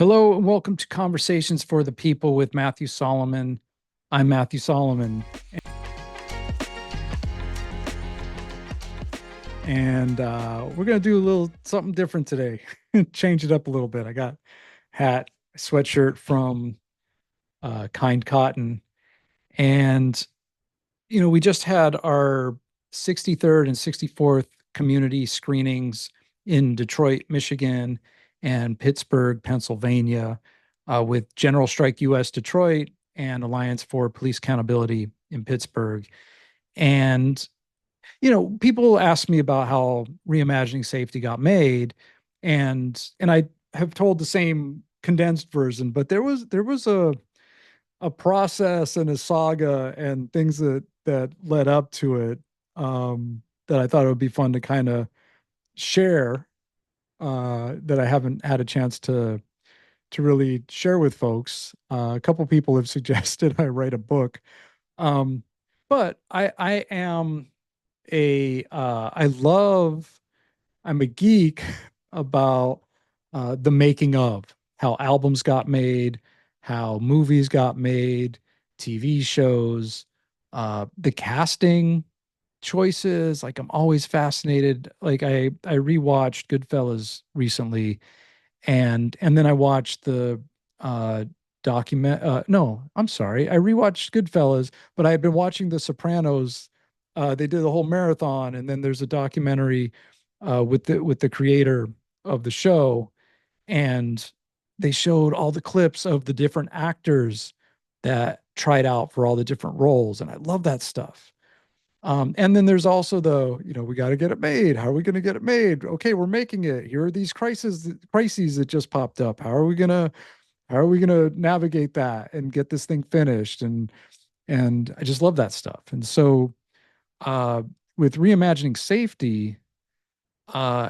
Hello and welcome to Conversations for the People with Matthew Solomon. I'm Matthew Solomon, and we're going to do a little something different today. Change it up a little bit. I got hat, sweatshirt from Kind Cotton, and we just had our 63rd and 64th community screenings in Detroit, Michigan, and Pittsburgh, Pennsylvania, with General Strike US Detroit and Alliance for Police Accountability in Pittsburgh. And, people ask me about how Reimagining Safety got made, and I have told the same condensed version, but there was a process and a saga and things that led up to it, that I thought it would be fun to kind of share, that I haven't had a chance to really share with folks. A couple people have suggested I write a book, um, but I am I love, I'm a geek about the making of how albums got made, how movies got made, TV shows, the casting choices. Like, I'm always fascinated. Like, I rewatched Goodfellas recently, and then I watched the document. No, I'm sorry, I rewatched Goodfellas, but I had been watching The Sopranos. They did a whole marathon, and then there's a documentary with the creator of the show, and they showed all the clips of the different actors that tried out for all the different roles, and I love that stuff. And then there's also we got to get it made. How are we going to get it made? Okay, we're making it. Here are these crises that just popped up. How are we gonna navigate that and get this thing finished? And I just love that stuff. And so, uh, with reimagining safety, uh,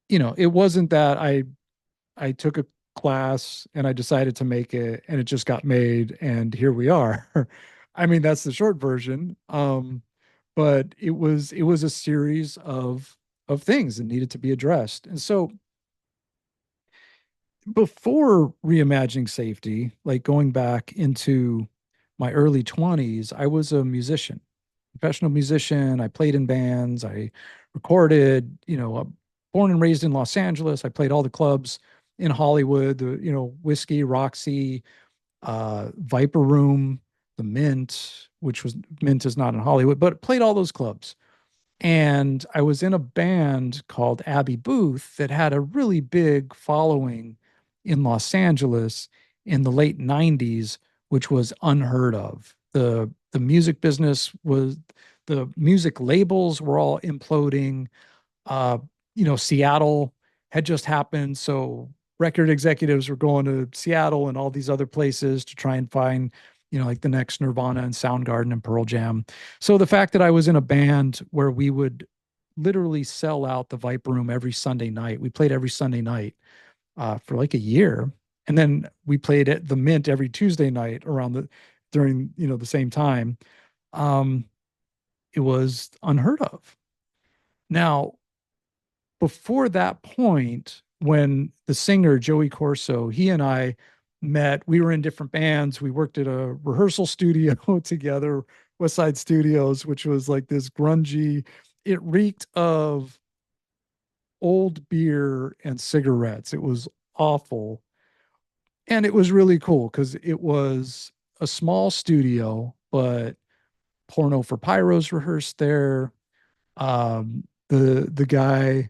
it wasn't that I took a class and I decided to make it and it just got made and here we are. I mean, that's the short version. But it was a series of things that needed to be addressed. And so before reimagining safety, like going back into my early 20s, I was a musician, professional musician. I played in bands, I recorded, born and raised in Los Angeles. I played all the clubs in Hollywood, Whiskey, Roxy, Viper Room, the Mint, which was Mint is not in Hollywood, but played all those clubs. And I was in a band called Abbey Booth that had a really big following in Los Angeles in the late 90s, which was unheard of. The music business was, the music labels were all imploding. Uh, Seattle had just happened, so record executives were going to Seattle and all these other places to try and find, like the next Nirvana and Soundgarden and Pearl Jam. So the fact that I was in a band where we would literally sell out the Viper Room every Sunday night, we played every Sunday night for like a year, and then we played at the Mint every Tuesday night around the during the same time. Um, it was unheard of. Now, before that point, when the singer Joey Corso, he and I met, we were in different bands. We worked at a rehearsal studio together, West Side Studios, which was like this grungy, it reeked of old beer and cigarettes. It was awful. And it was really cool because it was a small studio, but Porno for Pyros rehearsed there. The guy,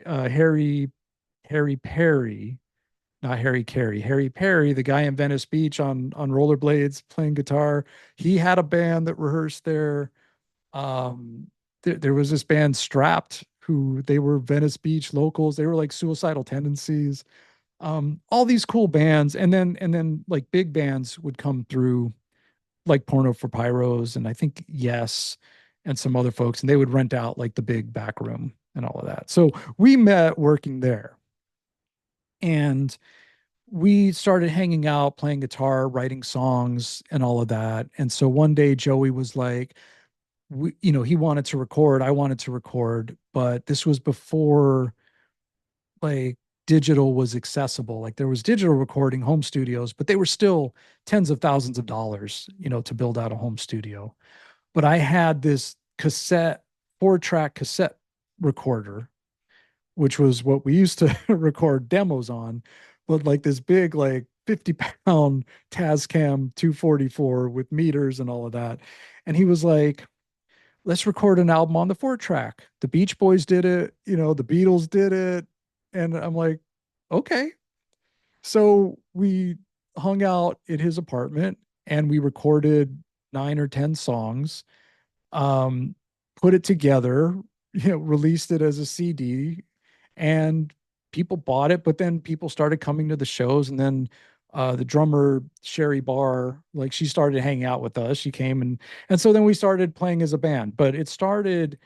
Harry Perry, not Harry Carey, Harry Perry, the guy in Venice Beach on rollerblades playing guitar, he had a band that rehearsed there. There was this band Strapped, who they were Venice Beach locals. They were like Suicidal Tendencies. All these cool bands, and then like big bands would come through, like Porno for Pyros, and I think Yes, and some other folks, and they would rent out like the big back room and all of that. So we met working there, and we started hanging out, playing guitar, writing songs, and all of that. And so one day Joey was like, he wanted to record, I wanted to record, but this was before, like, digital was accessible. Like there was digital recording home studios, but they were still tens of thousands of dollars, to build out a home studio. But I had this cassette, 4-track cassette recorder, which was what we used to record demos on, but like this big, like 50-pound Tascam 244 with meters and all of that. And he was like, let's record an album on the 4-track. The Beach Boys did it, the Beatles did it. And I'm like, okay. So we hung out in his apartment and we recorded 9 or 10 songs, um, put it together, released it as a CD, and people bought it. But then people started coming to the shows, and then the drummer Sherry Barr, like she started hanging out with us. She came and so then we started playing as a band. But it started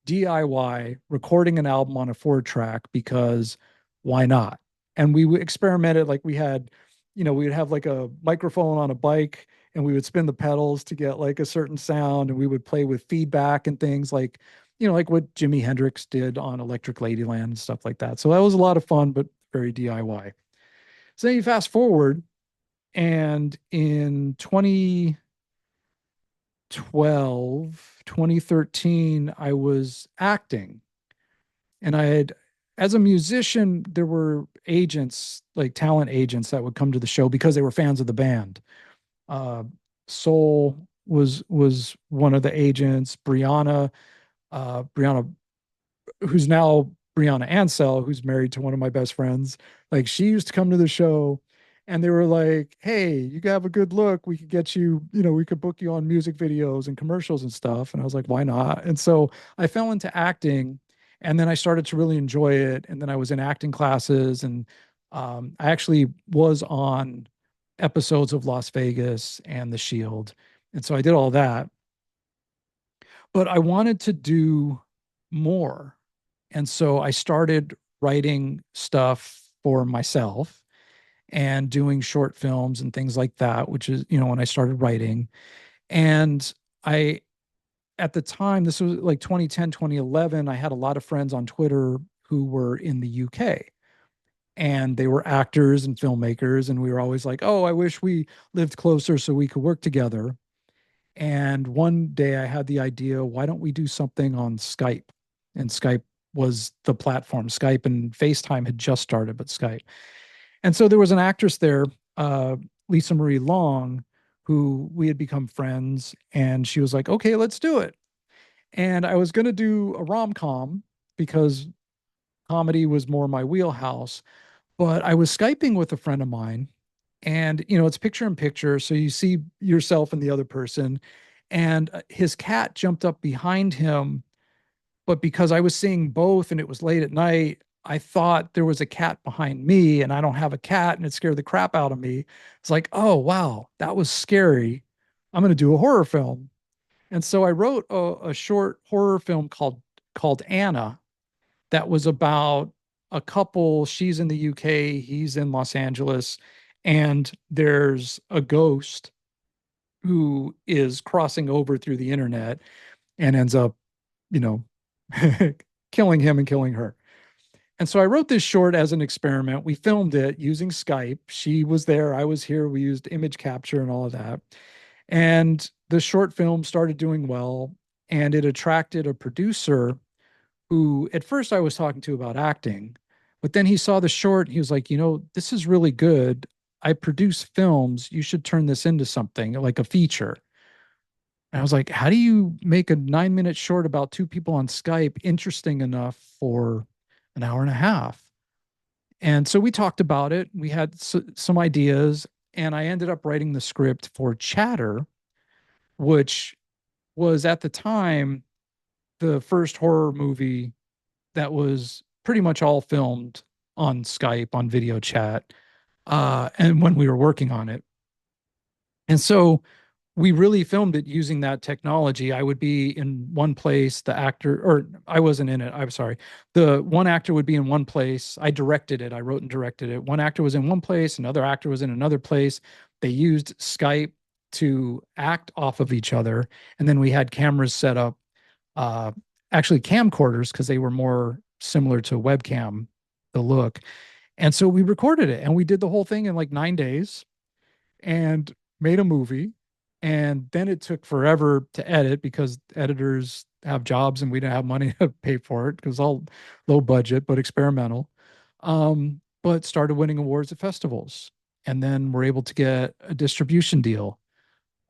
DIY, recording an album on a 4-track because why not? And we experimented. Like we had, we would have like a microphone on a bike and we would spin the pedals to get like a certain sound, and we would play with feedback and things like, like what Jimi Hendrix did on Electric Ladyland and stuff like that. So that was a lot of fun, but very DIY. So then you fast forward, and in 2012, 2013, I was acting. And I had, as a musician, there were agents, like talent agents, that would come to the show because they were fans of the band. uh, Soul was one of the agents. Brianna, who's now Brianna Ansell, who's married to one of my best friends. Like she used to come to the show, and they were like, "Hey, you have a good look. We could get you. We could book you on music videos and commercials and stuff." And I was like, "Why not?" And so I fell into acting, and then I started to really enjoy it. And then I was in acting classes, and I actually was on episodes of Las Vegas and The Shield. And so I did all that, but I wanted to do more. And so I started writing stuff for myself and doing short films and things like that, which is, when I started writing. And I, at the time, this was like 2010, 2011, I had a lot of friends on Twitter who were in the UK, and they were actors and filmmakers. And we were always like, oh, I wish we lived closer so we could work together. And one day I had the idea, why don't we do something on Skype? And Skype was the platform. Skype and FaceTime had just started, but Skype. And so there was an actress there, Lisa Marie Long, who we had become friends. And she was like, okay, let's do it. And I was going to do a rom-com because comedy was more my wheelhouse. But I was Skyping with a friend of mine, and it's picture in picture. So you see yourself and the other person. And his cat jumped up behind him. But because I was seeing both and it was late at night, I thought there was a cat behind me, and I don't have a cat, and it scared the crap out of me. It's like, oh, wow, that was scary. I'm going to do a horror film. And so I wrote a short horror film called Anna, that was about a couple. She's in the UK, he's in Los Angeles, and there's a ghost who is crossing over through the internet and ends up, you know, killing him and killing her. And so I wrote this short as an experiment. We filmed it using Skype. She was there, I was here. We used image capture and all of that. And the short film started doing well, and it attracted a producer who at first I was talking to about acting, but then he saw the short. He was like, this is really good. I produce films. You should turn this into something like a feature. And I was like, how do you make a 9-minute short about two people on Skype interesting enough for an hour and a half? And so we talked about it. We had some ideas, and I ended up writing the script for Chatter, which was at the time the first horror movie that was pretty much all filmed on Skype on video chat. And when we were working on it. And so we really filmed it using that technology. I would be in one place, the actor, or I wasn't in it. I'm sorry. The one actor would be in one place. I directed it. I wrote and directed it. One actor was in one place, another actor was in another place. They used Skype to act off of each other. And then we had cameras set up, actually camcorders, because they were more similar to webcam, the look. And so we recorded it and we did the whole thing in like 9 days and made a movie. And then it took forever to edit because editors have jobs and we didn't have money to pay for it because all low budget, but experimental. But started winning awards at festivals. And then we're able to get a distribution deal.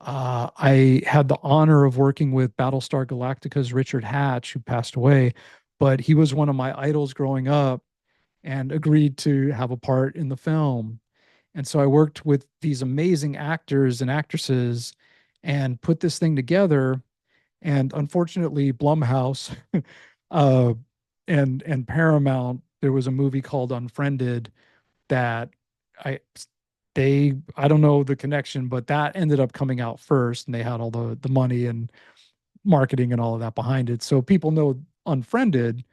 I had the honor of working with Battlestar Galactica's Richard Hatch, who passed away, but he was one of my idols growing up and agreed to have a part in the film. And so I worked with these amazing actors and actresses and put this thing together. And unfortunately, Blumhouse uh, and Paramount, there was a movie called Unfriended that I I don't know the connection, but that ended up coming out first, and they had all the money and marketing and all of that behind it. So people know Unfriended,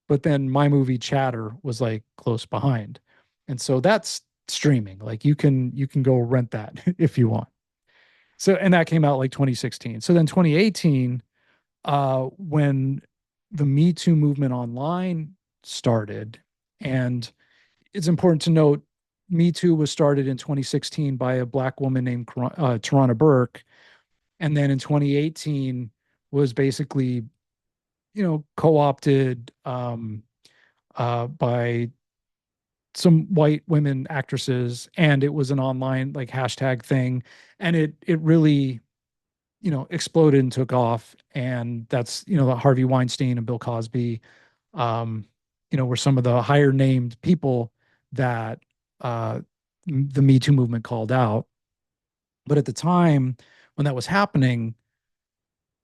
but then my movie Chatter was like close behind. And so that's streaming. Like you can go rent that if you want. So and that came out like 2016. So then 2018, when the Me Too movement online started, and it's important to note Me Too was started in 2016 by a black woman named Tarana Burke, and then in 2018 was basically co-opted by some white women actresses, and it was an online like hashtag thing, and it really exploded and took off, and that's the Harvey Weinstein and Bill Cosby, um, were some of the higher named people that the Me Too movement called out. But at the time when that was happening,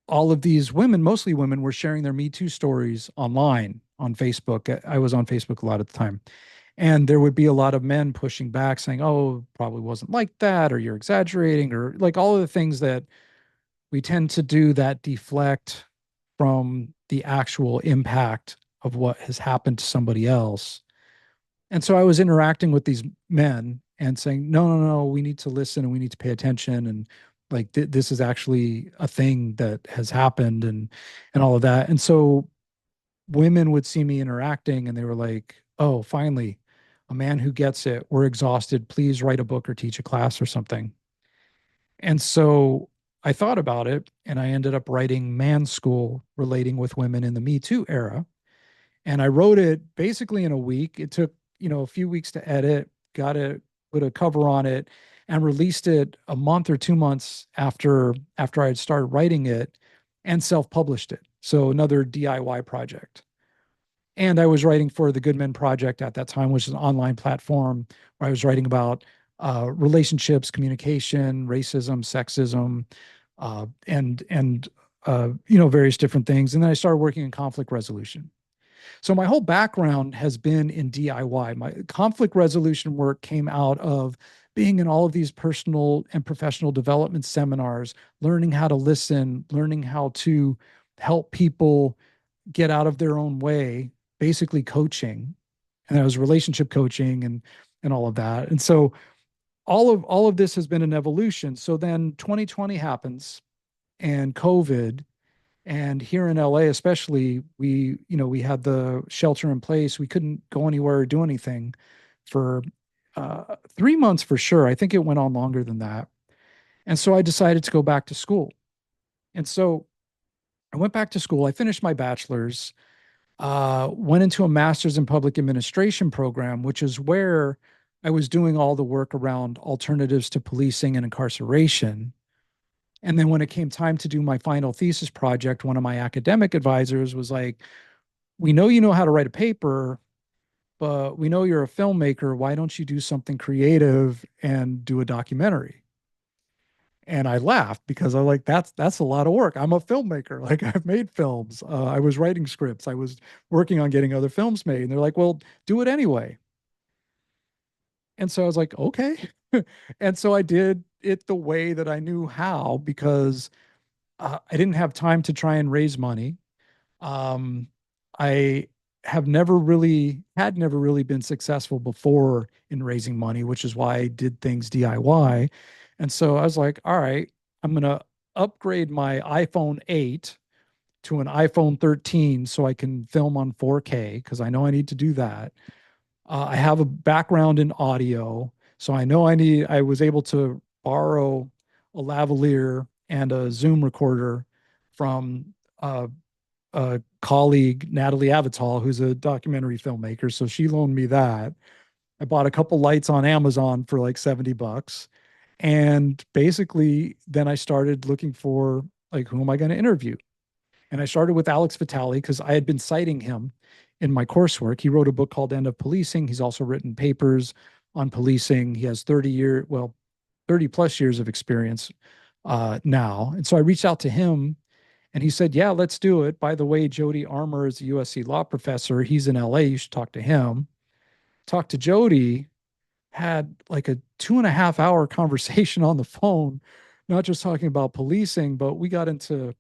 all of these women, mostly women, were sharing their Me Too stories online on Facebook. I was on Facebook a lot at the time. And there would be a lot of men pushing back, saying, oh, probably wasn't like that, or you're exaggerating, or like all of the things that we tend to do that deflect from the actual impact of what has happened to somebody else. And so I was interacting with these men and saying, no, no, no, we need to listen and we need to pay attention. And like this is actually a thing that has happened and all of that. And so women would see me interacting and they were like, oh, finally, a man who gets it. We're exhausted. Please write a book or teach a class or something. And so I thought about it and I ended up writing Man School relating with women in the Me Too era. And I wrote it basically in a week. It took, a few weeks to edit, got it, put a cover on it, and released it a month or 2 months after I had started writing it and self-published it. So another DIY project. And I was writing for the Good Men Project at that time, which is an online platform where I was writing about relationships, communication, racism, sexism, and various different things. And then I started working in conflict resolution. So my whole background has been in DIY. My conflict resolution work came out of being in all of these personal and professional development seminars, learning how to listen, learning how to help people get out of their own way, basically coaching. And that was relationship coaching and all of that. And so all of this has been an evolution. So then 2020 happens and COVID, and here in LA, especially, we had the shelter in place. We couldn't go anywhere or do anything for 3 months for sure. I think it went on longer than that. And so I decided to go back to school. And so I went back to school. I finished my bachelor's, went into a master's in public administration program, which is where I was doing all the work around alternatives to policing and incarceration. And then when it came time to do my final thesis project, one of my academic advisors was like, we know you know how to write a paper, but we know you're a filmmaker. Why don't you do something creative and do a documentary? And I laughed because I like that's a lot of work. I'm a filmmaker. Like I've made films. I was writing scripts. I was working on getting other films made. And they're like, well, do it anyway. And so I was like, okay. And so I did it the way that I knew how because I didn't have time to try and raise money. Um, I had never really been successful before in raising money, which is why I did things DIY. And so I was like, all right, I'm going to upgrade my iPhone 8 to an iPhone 13 so I can film on 4K because I know I need to do that. I have a background in audio, so I was able to borrow a lavalier and a Zoom recorder from a colleague, Natalie Avital, who's a documentary filmmaker. So she loaned me that. I bought a couple lights on Amazon for like $70. And basically, then I started looking for like, who am I going to interview? And I started with Alex Vitale because I had been citing him in my coursework. He wrote a book called End of Policing. He's also written papers on policing. He has 30 plus years of experience now. And so I reached out to him and he said, yeah, let's do it. By the way, Jody Armour is a USC law professor. He's in LA. You should talk to him. Talk to Jody, had like a 2.5 hour conversation on the phone, not just talking about policing, but we got into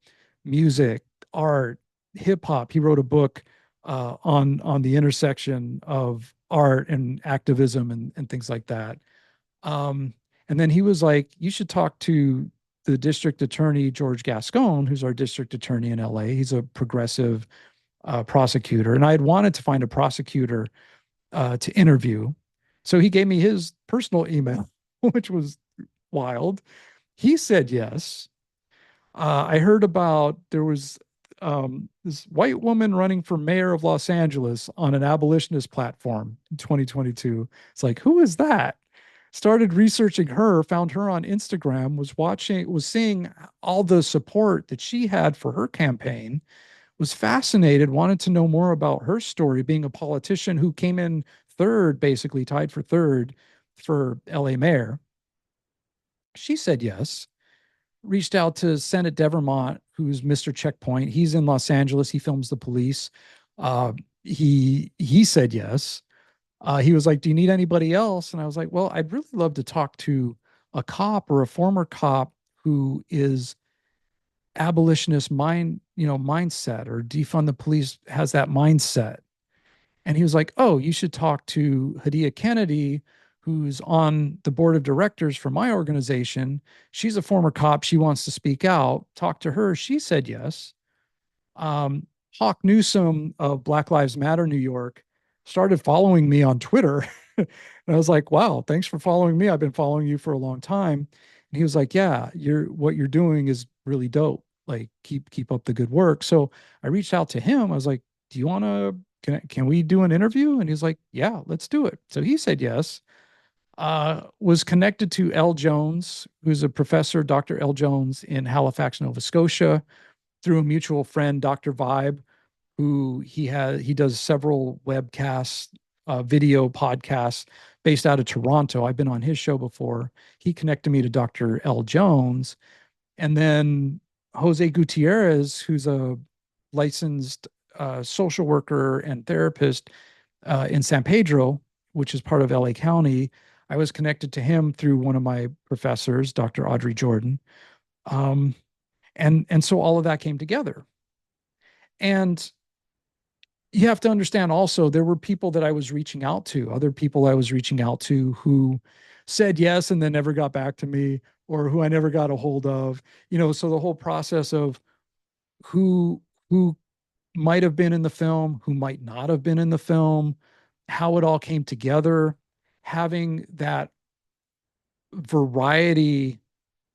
music, art, hip hop. He wrote a book on the intersection of art and activism and things like that. Um, and then he was like, "You should talk to the district attorney George Gascon, who's our district attorney in LA. He's a progressive prosecutor, and I had wanted to find a prosecutor to interview. So he gave me his personal email, which was wild. He said yes. I heard about there was this white woman running for mayor of Los Angeles on an abolitionist platform in 2022. It's like, who is that? Started researching her, found her on Instagram, was seeing all the support that she had for her campaign, was fascinated, wanted to know more about her story, being a politician who came in third, basically tied for third for LA mayor. She said yes. Reached out to Senate Devermont, who's Mr. Checkpoint. He's in Los Angeles. He films the police. Uh, he said yes. He was like, "Do you need anybody else?" And I was like, "Well, I'd really love to talk to a cop or a former cop who is abolitionist mindset, or defund the police has that mindset." And he was like, "Oh, you should talk to Hadia Kennedy, who's on the board of directors for my organization. She's a former cop. She wants to speak out. Talk to her." She said yes. um, Hawk Newsome of Black Lives Matter New York started following me on Twitter. And I was like, wow, thanks for following me. I've been following you for a long time. And he was like, yeah, what you're doing is really dope. Like keep up the good work. So I reached out to him. I was like, do you want to can we do an interview? And he's like, yeah, let's do it. So he said yes. Was connected to L. Jones, who's a professor, Dr. L. Jones in Halifax, Nova Scotia, through a mutual friend, Dr. Vibe, who he does several webcasts, video podcasts based out of Toronto. I've been on his show before. He connected me to Dr. L. Jones. And then Jose Gutierrez, who's a licensed social worker and therapist in San Pedro, which is part of LA County. I was connected to him through one of my professors, Dr. Audrey Jordan. Um, and so all of that came together. And you have to understand also, there were people that I was reaching out to, other people I was reaching out to who said yes and then never got back to me, or who I never got a hold of. So the whole process of who might have been in the film, who might not have been in the film, how it all came together, having that variety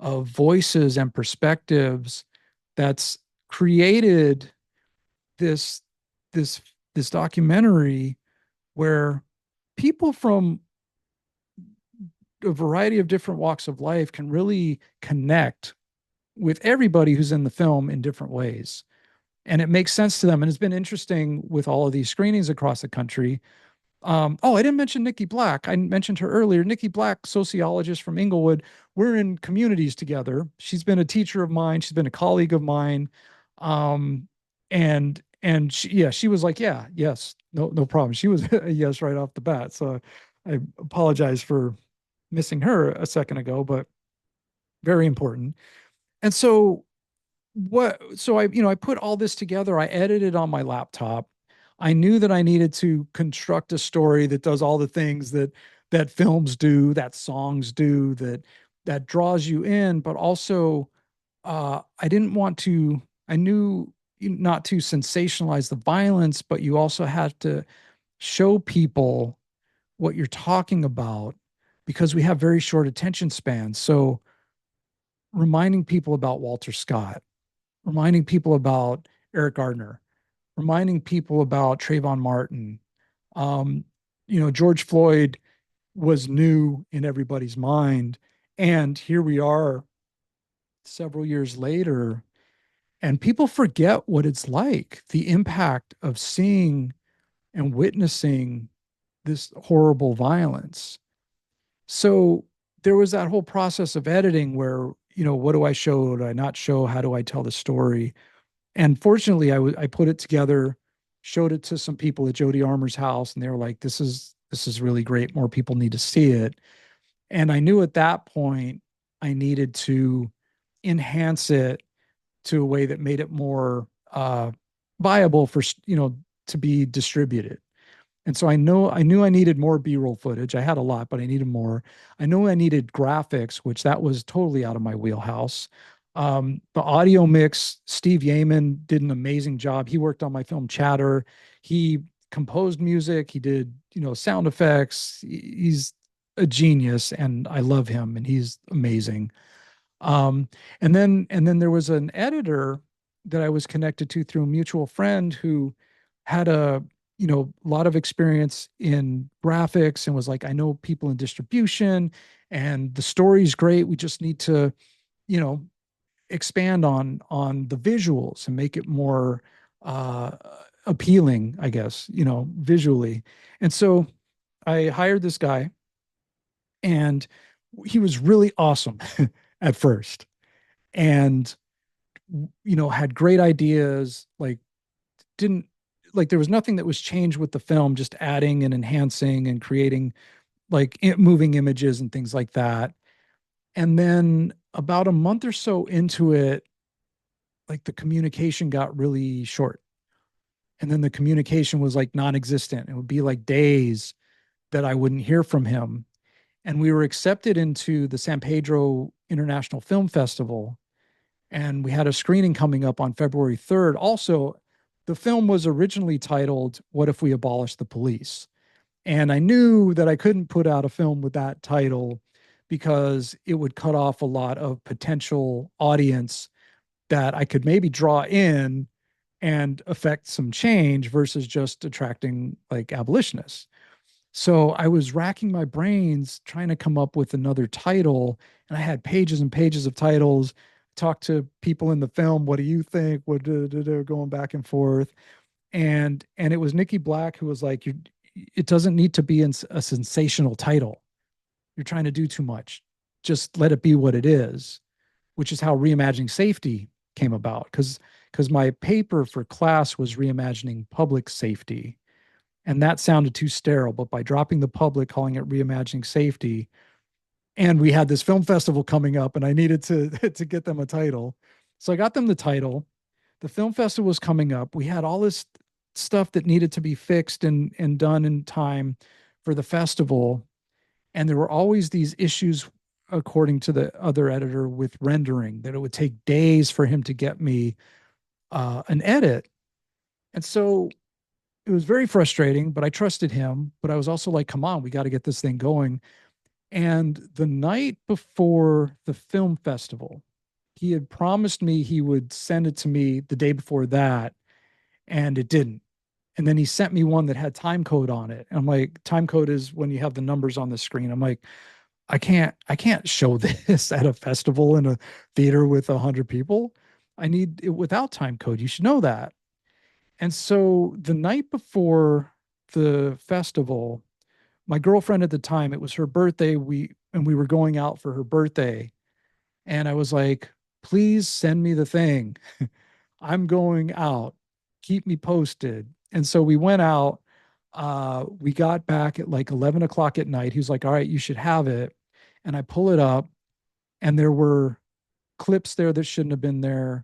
of voices and perspectives that's created this this this documentary where people from a variety of different walks of life can really connect with everybody who's in the film in different ways, and it makes sense to them. And it's been interesting with all of these screenings across the country. Oh, I didn't mention Nikki Black. I mentioned her earlier. Nikki Black, sociologist from Inglewood. We're in communities together. She's been a teacher of mine. She's been a colleague of mine. And she was like, yeah, yes, no problem. She was a yes right off the bat. So I apologize for missing her a second ago, but very important. And so I put all this together. I edited on my laptop. I knew that I needed to construct a story that does all the things that films do, that songs do, that draws you in, but also I didn't want to, I knew not to sensationalize the violence, but you also had to show people what you're talking about because we have very short attention spans. So reminding people about Walter Scott, reminding people about Eric Gardner, reminding people about Trayvon Martin. Um, George Floyd was new in everybody's mind. And here we are several years later, and people forget what it's like, the impact of seeing and witnessing this horrible violence. So there was that whole process of editing where, what do I show? What do I not show? How do I tell the story? And fortunately, I put it together, showed it to some people at Jody Armour's house, and they were like, this is really great. More people need to see it. And I knew at that point I needed to enhance it to a way that made it more viable for to be distributed. And so I knew I needed more B-roll footage. I had a lot, but I needed more. I knew I needed graphics, which that was totally out of my wheelhouse. The audio mix, Steve Yeaman did an amazing job. He worked on my film Chatter. He composed music. He did, sound effects. He's a genius, and I love him, and he's amazing. Um, and then there was an editor that I was connected to through a mutual friend who had a lot of experience in graphics and was like, I know people in distribution and the story's great. We just need to, you know, expand on the visuals and make it more uh appealing, I guess, visually. And so I hired this guy, and he was really awesome at first. And had great ideas, like didn't like there was nothing that was changed with the film, just adding and enhancing and creating like moving images and things like that. And then about a month or so into it, like the communication got really short. And then the communication was like non-existent. It would be like days that I wouldn't hear from him. And we were accepted into the San Pedro International Film Festival, and we had a screening coming up on February 3rd. Also, the film was originally titled What If We Abolished the Police? And I knew that I couldn't put out a film with that title because it would cut off a lot of potential audience that I could maybe draw in and affect some change versus just attracting like abolitionists. So I was racking my brains trying to come up with another title, and I had pages and pages of titles. Talked to people in the film. What do you think? What going back and forth, and it was Nikki Black who was like, "You, it doesn't need to be a sensational title. You're trying to do too much. Just let it be what it is," which is how Reimagining Safety came about. Because my paper for class was Reimagining Public Safety, and that sounded too sterile. But by dropping the public, calling it Reimagining Safety, and we had this film festival coming up, and I needed to to get them a title, so I got them the title. The film festival was coming up. We had all this stuff that needed to be fixed and done in time for the festival, and there were always these issues, according to the other editor, with rendering, that it would take days for him to get me an edit. And so it was very frustrating, but I trusted him. But I was also like, come on, we got to get this thing going. And the night before the film festival, he had promised me he would send it to me the day before that, and it didn't. And then he sent me one that had time code on it. And I'm like, time code is when you have the numbers on the screen. I'm like, I can't show this at a festival in a theater with 100 people. I need it without time code. You should know that. And so the night before the festival, my girlfriend at the time, it was her birthday. We were going out for her birthday. And I was like, please send me the thing. I'm going out. Keep me posted. And so we went out. We got back at like 11 o'clock at night. He was like, all right, you should have it. And I pull it up, and there were clips there that shouldn't have been there.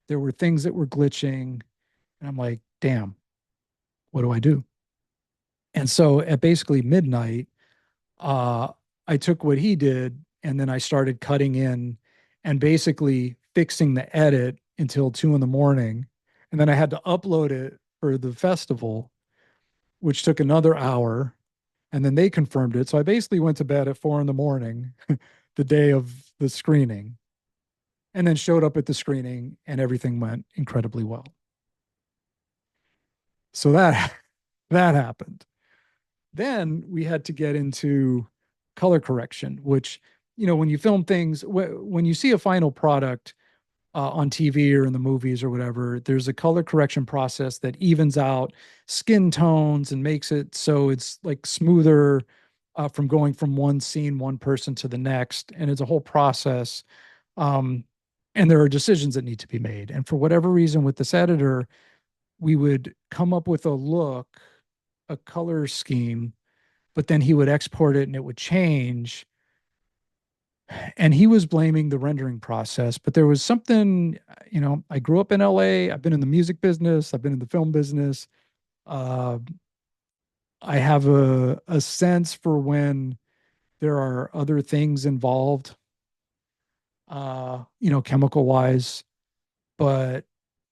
There were things that were glitching. And I'm like, damn, what do I do? And so at basically midnight, uh, I took what he did, and then I started cutting in and basically fixing the edit until 2 in the morning. And then I had to upload it for the festival, which took another hour. And then they confirmed it. So I basically went to bed at 4 in the morning, the day of the screening, and then showed up at the screening and everything went incredibly well. So that that happened. Then we had to get into color correction, which, when you film things, when you see a final product on TV or in the movies or whatever, there's a color correction process that evens out skin tones and makes it so it's like smoother from going from one scene, one person to the next. And it's a whole process. Um, and there are decisions that need to be made. And for whatever reason, with this editor, we would come up with a look, a color scheme, but then he would export it and it would change. And he was blaming the rendering process, but there was something, I grew up in LA. I've been in the music business. I've been in the film business. Uh, I have a sense for when there are other things involved, chemical wise, but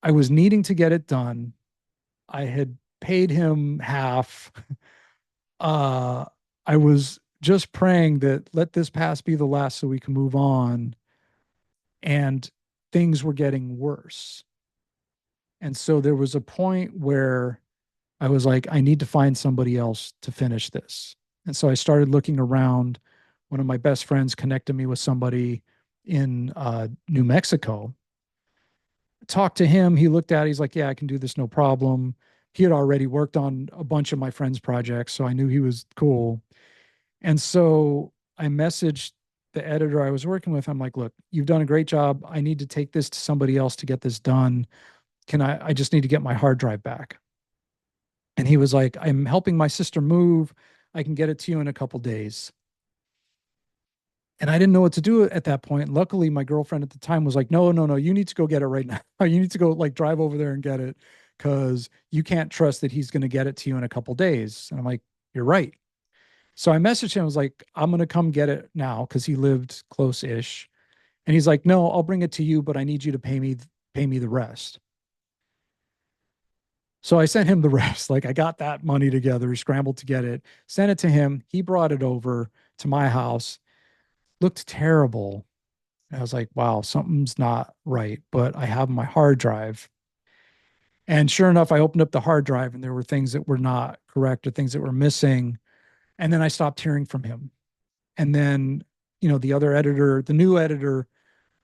I was needing to get it done. I had paid him half. Uh, I was just praying that let this pass be the last so we can move on. And things were getting worse. And so there was a point where I was like, I need to find somebody else to finish this. And so I started looking around. One of my best friends connected me with somebody in New Mexico. Talked to him. He looked at it. He's like, yeah, I can do this, no problem. He had already worked on a bunch of my friends' projects. So I knew he was cool. And so I messaged the editor I was working with. I'm like, look, you've done a great job. I need to take this to somebody else to get this done. I just need to get my hard drive back. And he was like, I'm helping my sister move. I can get it to you in a couple days. And I didn't know what to do at that point. Luckily, my girlfriend at the time was like, no, no, no, you need to go get it right now. You need to go like drive over there and get it because you can't trust that he's going to get it to you in a couple days. And I'm like, you're right. So I messaged him. I was like, I'm going to come get it now because he lived close-ish. And he's like, no, I'll bring it to you, but I need you to pay me the rest. So I sent him the rest. Like I got that money together, scrambled to get it, sent it to him. He brought it over to my house. Looked terrible. And I was like, wow, something's not right. But I have my hard drive. And sure enough, I opened up the hard drive and there were things that were not correct or things that were missing. And then I stopped hearing from him. And then, the other editor, the new editor,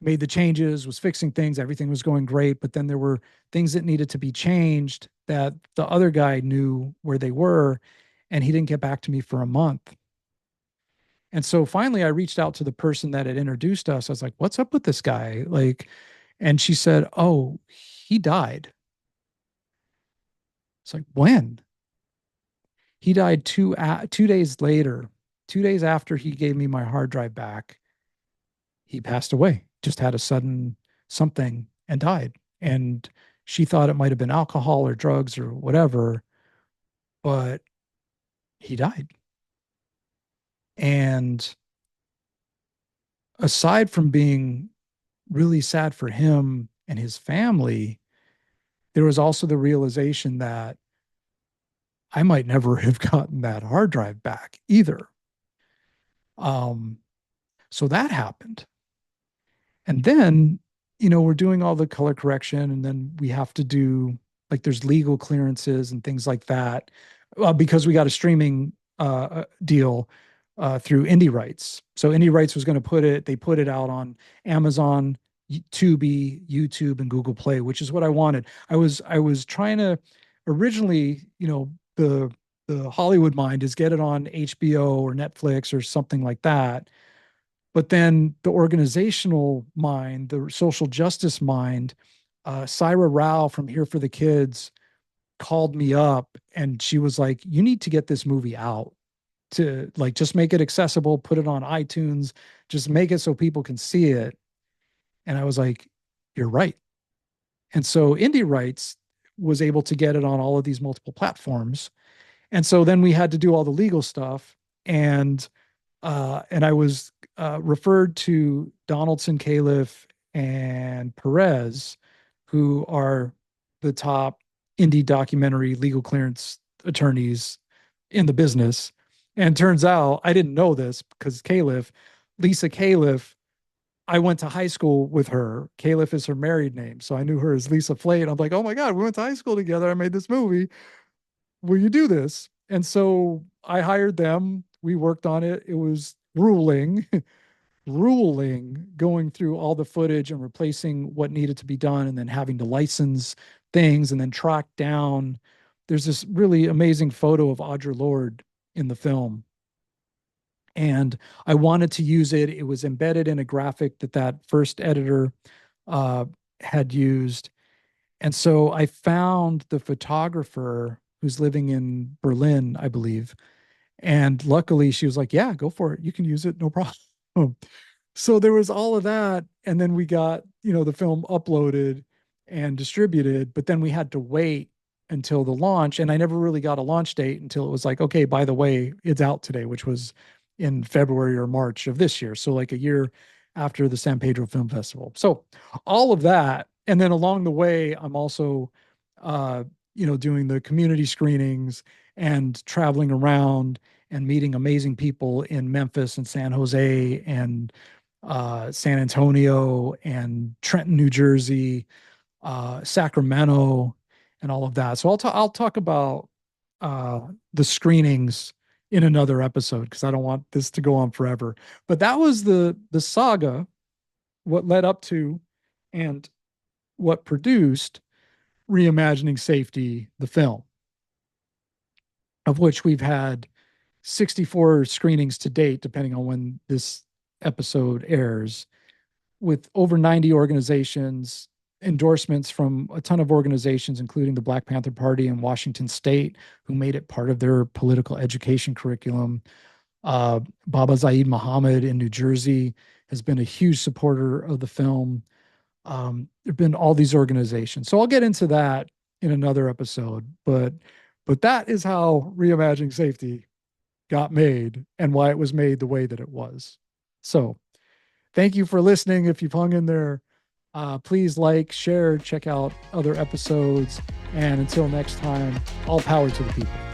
made the changes, was fixing things, everything was going great, but then there were things that needed to be changed that the other guy knew where they were, and he didn't get back to me for a month. And so finally I reached out to the person that had introduced us. I was like, what's up with this guy? Like, and she said, oh, he died. It's like, when? He died 2 days later, 2 days after he gave me my hard drive back. He passed away, just had a sudden something and died. And she thought it might have been alcohol or drugs or whatever, but he died. And aside from being really sad for him and his family, there was also the realization that I might never have gotten that hard drive back either. Um, so that happened. And then, we're doing all the color correction, and then we have to do like there's legal clearances and things like that because we got a streaming deal through Indie Rights. So Indie Rights was going to they put it out on Amazon, Tubi, YouTube, and Google Play, which is what I wanted. I was trying to originally, the Hollywood mind is get it on HBO or Netflix or something like that. But then the organizational mind, the social justice mind, Syra Rao from Here for the Kids called me up and she was like, you need to get this movie out to like just make it accessible, put it on iTunes, just make it so people can see it. And I was like, you're right. And so Indie Rights was able to get it on all of these multiple platforms. And so then we had to do all the legal stuff. And I was referred to Donaldson, Califf, and Perez, who are the top indie documentary legal clearance attorneys in the business. And turns out I didn't know this because Lisa Califf, I went to high school with her. Califf is her married name. So I knew her as Lisa Flate. I'm like, oh my God, we went to high school together. I made this movie. Will you do this? And so I hired them. We worked on it. It was grueling, grueling going through all the footage and replacing what needed to be done and then having to license things and then track down. There's this really amazing photo of Audre Lorde in the film, and I wanted to use it. It was embedded in a graphic that first editor uh, had used. And so I found the photographer who's living in Berlin, I believe. And luckily she was like, yeah, go for it. You can use it. No problem. So there was all of that. And then we got, the film uploaded and distributed, but then we had to wait until the launch. And I never really got a launch date until it was like, okay, by the way, it's out today, which was in February or March of this year. So like a year after the San Pedro Film Festival. So all of that. And then along the way, I'm also, doing the community screenings and traveling around and meeting amazing people in Memphis and San Jose and San Antonio and Trenton, New Jersey, Sacramento, and all of that. So I'll talk about the screenings in another episode because I don't want this to go on forever. But that was the saga, what led up to, and what produced Reimagining Safety, the film, of which we've had 64 screenings to date, depending on when this episode airs, with over 90 organizations, endorsements from a ton of organizations, including the Black Panther Party in Washington State, who made it part of their political education curriculum. Baba Zaid Muhammad in New Jersey has been a huge supporter of the film. There have been all these organizations. So I'll get into that in another episode. But that is how Reimagining Safety got made and why it was made the way that it was. So thank you for listening. If you've hung in there, please like, share, check out other episodes. And until next time, all power to the people.